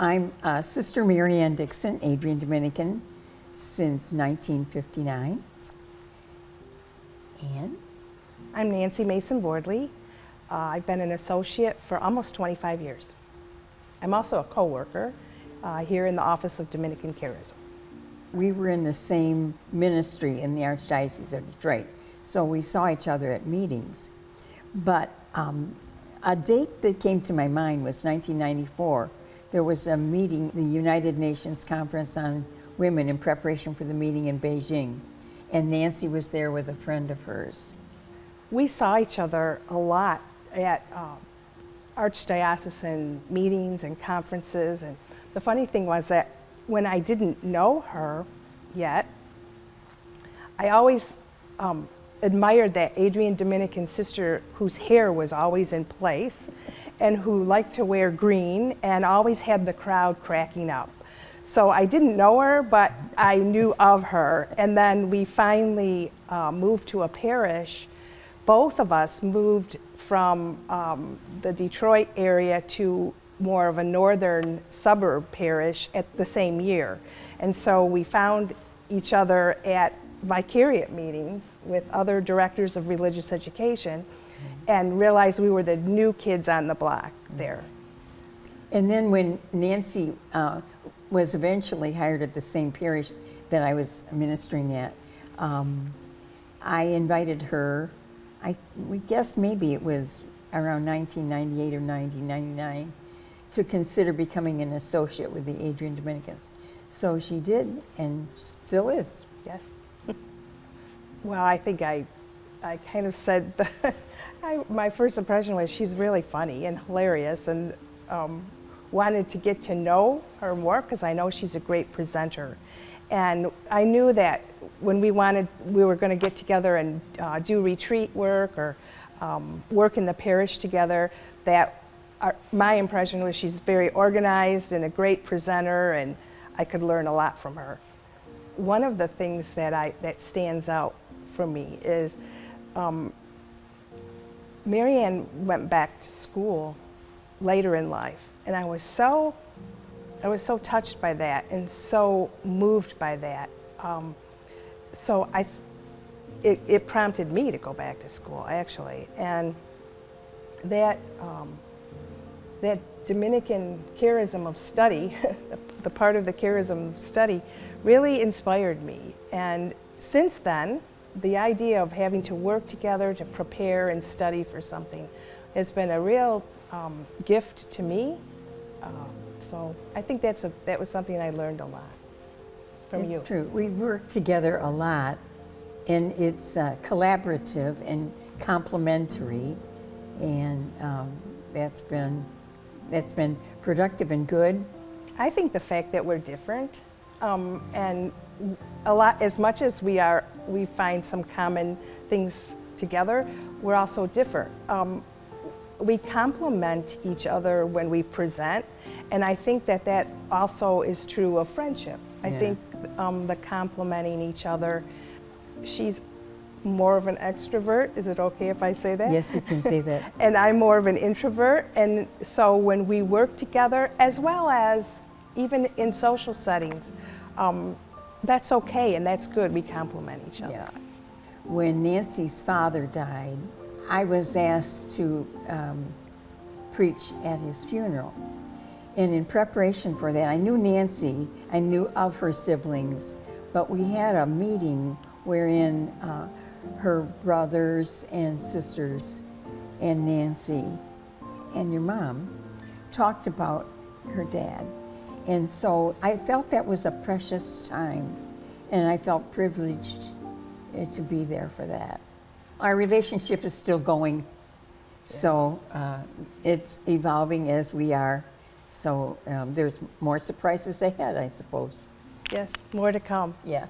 I'm Sister Mary Ann Dixon, Adrian Dominican, since 1959. And I'm Nancy Mason Bordley. I've been an associate for almost 25 years. I'm also a co-worker here in the Office of Dominican Charism. we were in the same ministry in the Archdiocese of Detroit, so we saw each other at meetings. But a date that came to my mind was 1994. There was a meeting, the United Nations Conference on Women, in preparation for the meeting in Beijing, and Nancy was there with a friend of hers. We saw each other a lot at archdiocesan meetings and conferences, and the funny thing was that when I didn't know her yet, I always admired that Adrian Dominican sister whose hair was always in place and who liked to wear green and always had the crowd cracking up. So I didn't know her, but I knew of her. And then we finally moved to a parish. Both of us moved from the Detroit area to more of a northern suburb parish at the same year. And so we found each other at vicariate meetings with other directors of religious education and realized we were the new kids on the block there. And then when Nancy was eventually hired at the same parish that I was ministering at, I invited her, we guess maybe it was around 1998 or 1999, to consider becoming an associate with the Adrian Dominicans. So she did, and still is. Yes. Well, I think I kind of said, my first impression was she's really funny and hilarious, and wanted to get to know her more because I know she's a great presenter. And I knew that when we were going to get together and do retreat work or work in the parish together, that my impression was she's very organized and a great presenter, and I could learn a lot from her. One of the things that stands out for me is Mary Ann went back to school later in life, and I was so touched by that and so moved by that. So it prompted me to go back to school, actually, and that Dominican charism of study, the part of the charism of study, really inspired me. And since then, the idea of having to work together to prepare and study for something has been a real gift to me. So I think that was something I learned a lot from you. It's true. We work together a lot, and it's collaborative and complementary, and that's been productive and good. I think the fact that we're different, and a lot, as much as we find some common things together, we're also different. We complement each other when we present, and I think that also is true of friendship. I think the complementing each other. She's more of an extrovert. Is it okay if I say that? Yes, you can say that. And I'm more of an introvert, and so when we work together, as well as even in social settings, that's okay and that's good. We complement each other. Yeah. When Nancy's father died, I was asked to preach at his funeral. And in preparation for that, I knew Nancy, I knew of her siblings, but we had a meeting wherein her brothers and sisters and Nancy and your mom talked about her dad. And so I felt that was a precious time, and I felt privileged to be there for that. Our relationship is still going, so it's evolving as we are. So there's more surprises ahead, I suppose. Yes, more to come. Yeah.